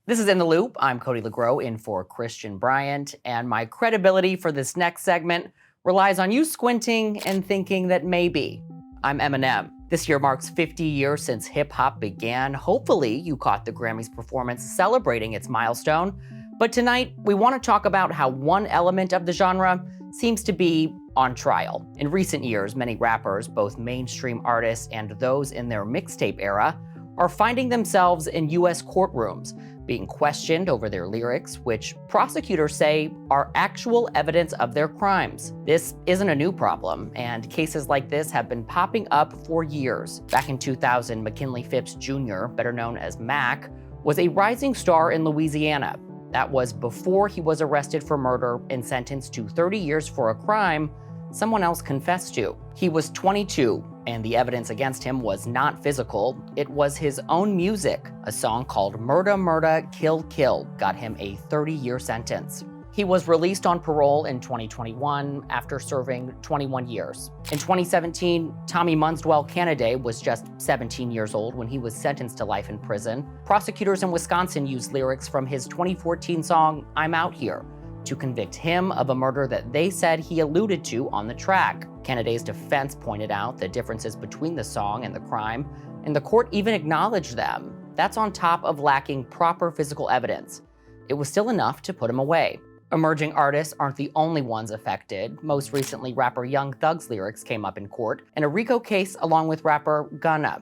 This is In the Loop. I'm Cody Lagrow in for Christian Bryant, and my credibility for this next segment relies on you squinting and thinking that maybe I'm Eminem. This year marks 50 years since hip-hop began. Hopefully you caught the Grammys performance celebrating its milestone. But tonight, we want to talk about how one element of the genre seems to be on trial. In recent years, many rappers, both mainstream artists and those in their mixtape era, are finding themselves in US courtrooms, being questioned over their lyrics, which prosecutors say are actual evidence of their crimes. This isn't a new problem, and cases like this have been popping up for years. Back in 2000, McKinley Phipps Jr., better known as Mac, was a rising star in Louisiana. That was before he was arrested for murder and sentenced to 30 years for a crime someone else confessed to. He was 22, and the evidence against him was not physical. It was his own music. A song called Murda Murda Kill Kill got him a 30-year sentence. He was released on parole in 2021 after serving 21 years. In 2017, Tommy Munsdwell Cannaday was just 17 years old when he was sentenced to life in prison. Prosecutors in Wisconsin used lyrics from his 2014 song, I'm Out Here, to convict him of a murder that they said he alluded to on the track. Cannaday's defense pointed out the differences between the song and the crime, and the court even acknowledged them. That's on top of lacking proper physical evidence. It was still enough to put him away. Emerging artists aren't the only ones affected. Most recently, rapper Young Thug's lyrics came up in court in a RICO case along with rapper Gunna.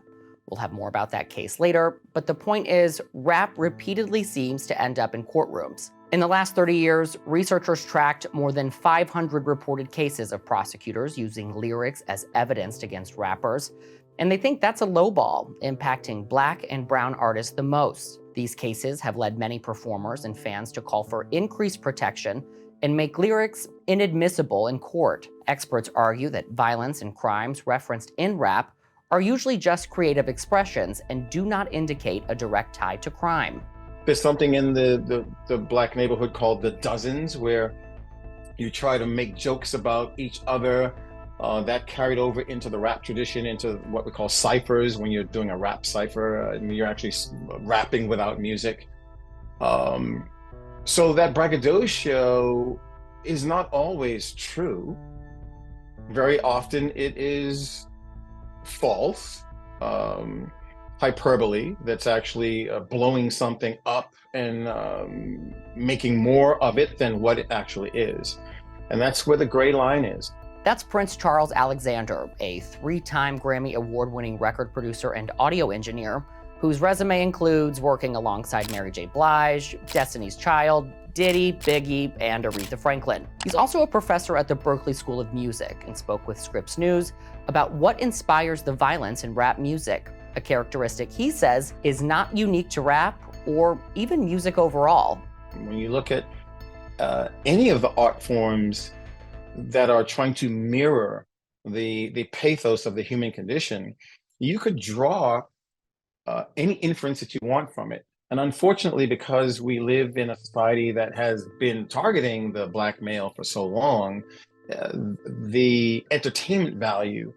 We'll have more about that case later, but the point is, rap repeatedly seems to end up in courtrooms. In the last 30 years, researchers tracked more than 500 reported cases of prosecutors using lyrics as evidence against rappers, and they think that's a lowball, impacting Black and brown artists the most. These cases have led many performers and fans to call for increased protection and make lyrics inadmissible in court. Experts argue that violence and crimes referenced in rap are usually just creative expressions and do not indicate a direct tie to crime. There's something in the Black neighborhood called the dozens, where you try to make jokes about each other. That carried over into the rap tradition, into what we call ciphers, when you're doing a rap cipher, you're actually rapping without music. So that braggadocio is not always true. Very often it is false. Hyperbole that's actually blowing something up and making more of it than what it actually is. And that's where the gray line is. That's Prince Charles Alexander, a 3-time Grammy Award-winning record producer and audio engineer whose resume includes working alongside Mary J. Blige, Destiny's Child, Diddy, Biggie, and Aretha Franklin. He's also a professor at the Berklee School of Music and spoke with Scripps News about what inspires the violence in rap music, a characteristic he says is not unique to rap or even music overall. When you look at any of the art forms that are trying to mirror the pathos of the human condition, you could draw any inference that you want from it. And unfortunately, because we live in a society that has been targeting the Black male for so long, the entertainment value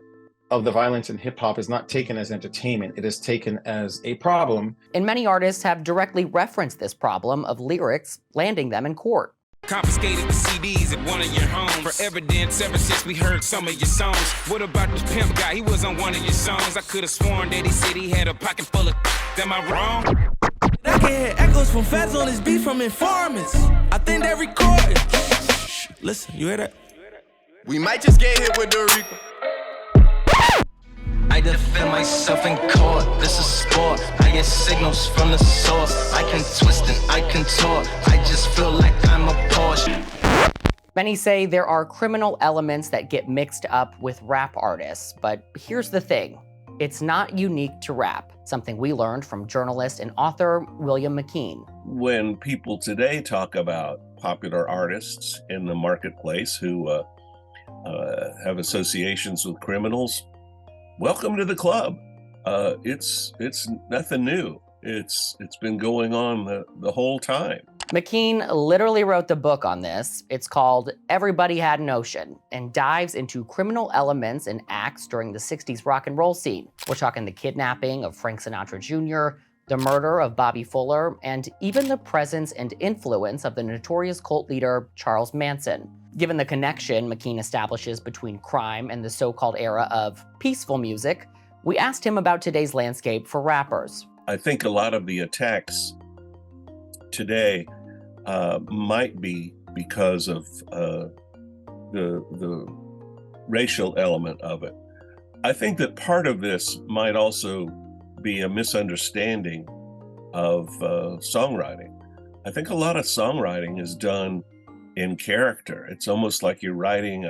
of the violence in hip hop is not taken as entertainment, it is taken as a problem. And many artists have directly referenced this problem of lyrics landing them in court. Confiscated the CDs at one of your homes. For evidence ever since we heard some of your songs. What about this pimp guy? He was on one of your songs. I could have sworn that he said he had a pocket full of. Am I wrong? I can hear echoes from feds on this beat from informants. I think they recorded. Listen, you hear that? We might just get hit with the RICO. I defend myself in court, this is sport. I get signals from the source. I can twist and I can contort. I just feel like I'm a Porsche. Many say there are criminal elements that get mixed up with rap artists, but here's the thing. It's not unique to rap, something we learned from journalist and author William McKeen. When people today talk about popular artists in the marketplace who have associations with criminals, welcome to the club. It's nothing new. It's been going on the whole time. McKeen literally wrote the book on this. It's called Everybody Had an Ocean and dives into criminal elements and acts during the 60s rock and roll scene. We're talking the kidnapping of Frank Sinatra Jr., the murder of Bobby Fuller, and even the presence and influence of the notorious cult leader Charles Manson. Given the connection McKean establishes between crime and the so-called era of peaceful music, we asked him about today's landscape for rappers. I think a lot of the attacks today might be because of the racial element of it. I think that part of this might also be a misunderstanding of songwriting. I think a lot of songwriting is done in character. It's almost like you're writing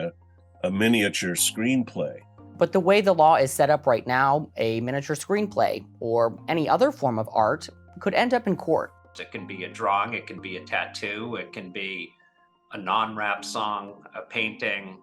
a miniature screenplay. But the way the law is set up right now, a miniature screenplay or any other form of art could end up in court. It can be a drawing, it can be a tattoo, it can be a non-rap song, a painting,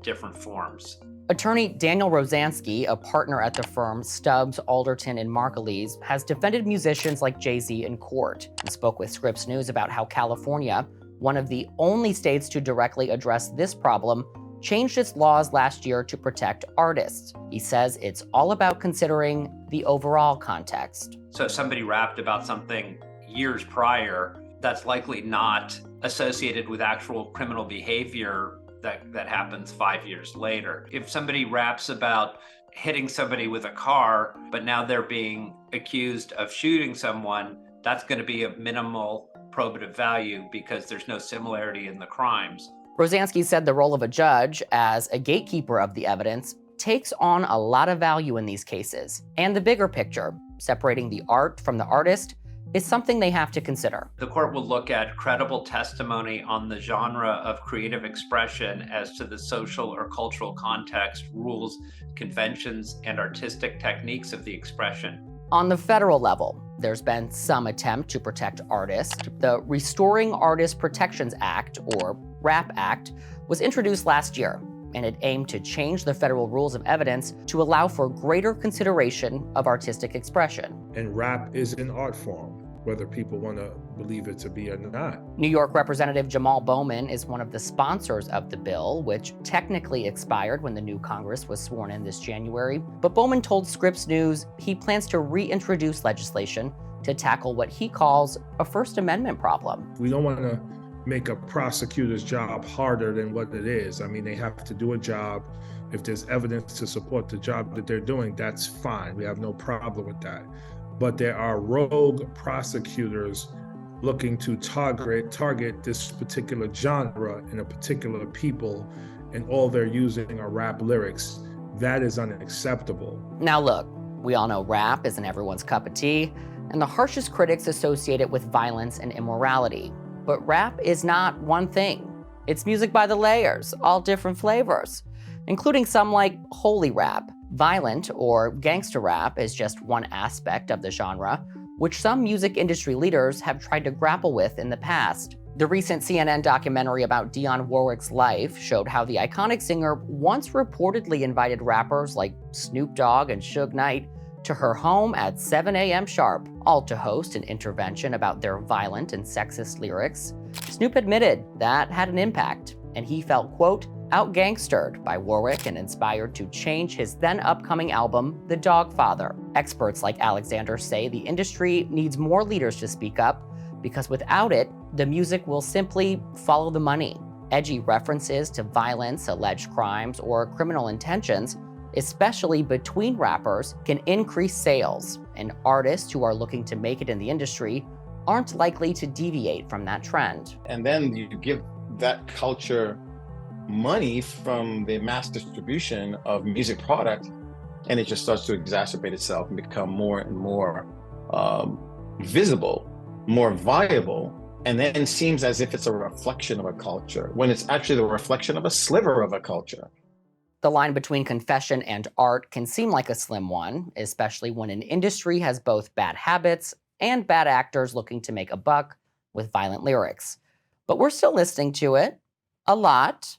different forms. Attorney Daniel Rosansky, a partner at the firm Stubbs, Alderton, and Margulies, has defended musicians like Jay-Z in court and spoke with Scripps News about how California, one of the only states to directly address this problem, changed its laws last year to protect artists. He says it's all about considering the overall context. So if somebody rapped about something years prior, that's likely not associated with actual criminal behavior that happens 5 years later. If somebody raps about hitting somebody with a car, but now they're being accused of shooting someone, that's going to be of minimal probative value because there's no similarity in the crimes. Rosansky said the role of a judge as a gatekeeper of the evidence takes on a lot of value in these cases. And the bigger picture, separating the art from the artist, is something they have to consider. The court will look at credible testimony on the genre of creative expression as to the social or cultural context, rules, conventions, and artistic techniques of the expression. On the federal level, there's been some attempt to protect artists. The Restoring Artist Protections Act, or RAP Act, was introduced last year, and it aimed to change the federal rules of evidence to allow for greater consideration of artistic expression. And rap is an art form, whether people want to believe it to be or not. New York Representative Jamal Bowman is one of the sponsors of the bill, which technically expired when the new Congress was sworn in this January. But Bowman told Scripps News he plans to reintroduce legislation to tackle what he calls a First Amendment problem. We don't want to make a prosecutor's job harder than what it is. I mean, they have to do a job. If there's evidence to support the job that they're doing, that's fine. We have no problem with that. But there are rogue prosecutors looking to target this particular genre and a particular people, and all they're using are rap lyrics. That is unacceptable. Now look, we all know rap isn't everyone's cup of tea, and the harshest critics associate it with violence and immorality. But rap is not one thing. It's music by the layers, all different flavors, including some like holy rap. Violent or gangster rap is just one aspect of the genre, which some music industry leaders have tried to grapple with in the past. The recent CNN documentary about Dionne Warwick's life showed how the iconic singer once reportedly invited rappers like Snoop Dogg and Suge Knight to her home at 7 a.m. sharp, all to host an intervention about their violent and sexist lyrics. Snoop admitted that had an impact, and he felt, quote, out-gangstered by Warwick and inspired to change his then upcoming album, The Dogfather. Experts like Alexander say the industry needs more leaders to speak up, because without it, the music will simply follow the money. Edgy references to violence, alleged crimes, or criminal intentions, especially between rappers, can increase sales, and artists who are looking to make it in the industry aren't likely to deviate from that trend. And then you give that culture money from the mass distribution of music product, and it just starts to exacerbate itself and become more and more visible, more viable, and then seems as if it's a reflection of a culture, when it's actually the reflection of a sliver of a culture. The line between confession and art can seem like a slim one, especially when an industry has both bad habits and bad actors looking to make a buck with violent lyrics. But we're still listening to it a lot.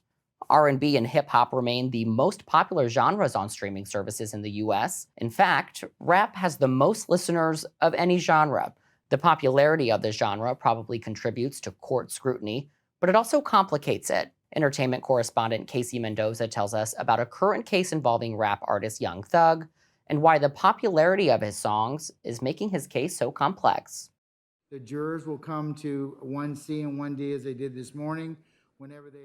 R&B and hip-hop remain the most popular genres on streaming services in the US. In fact, rap has the most listeners of any genre. The popularity of the genre probably contributes to court scrutiny, but it also complicates it. Entertainment correspondent Casey Mendoza tells us about a current case involving rap artist Young Thug and why the popularity of his songs is making his case so complex. The jurors will come to 1C and 1D as they did this morning.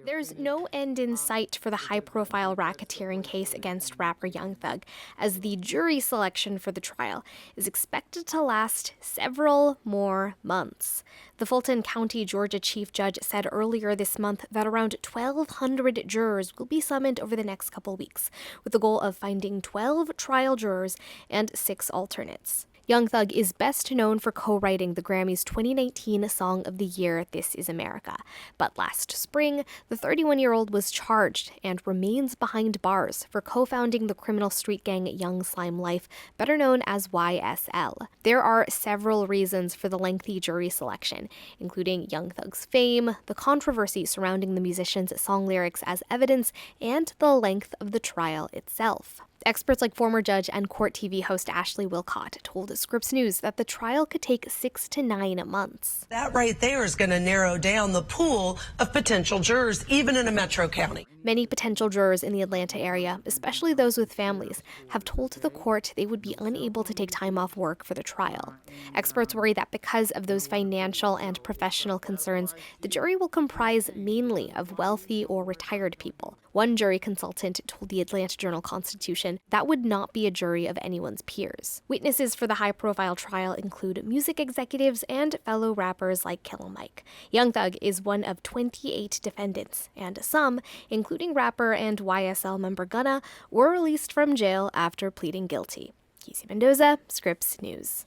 There's no end in sight for the high-profile racketeering case against rapper Young Thug, as the jury selection for the trial is expected to last several more months. The Fulton County, Georgia chief judge said earlier this month that around 1,200 jurors will be summoned over the next couple weeks, with the goal of finding 12 trial jurors and 6 alternates. Young Thug is best known for co-writing the Grammys' 2019 Song of the Year, This Is America. But last spring, the 31-year-old was charged and remains behind bars for co-founding the criminal street gang Young Slime Life, better known as YSL. There are several reasons for the lengthy jury selection, including Young Thug's fame, the controversy surrounding the musician's song lyrics as evidence, and the length of the trial itself. Experts like former judge and Court TV host Ashley Wilcott told Scripps News that the trial could take 6 to 9 months. That right there is going to narrow down the pool of potential jurors, even in a metro county. Many potential jurors in the Atlanta area, especially those with families, have told the court they would be unable to take time off work for the trial. Experts worry that because of those financial and professional concerns, the jury will comprise mainly of wealthy or retired people. One jury consultant told the Atlanta Journal-Constitution that would not be a jury of anyone's peers. Witnesses for the high-profile trial include music executives and fellow rappers like Killer Mike. Young Thug is one of 28 defendants, and some, including rapper and YSL member Gunna, were released from jail after pleading guilty. Casey Mendoza, Scripps News.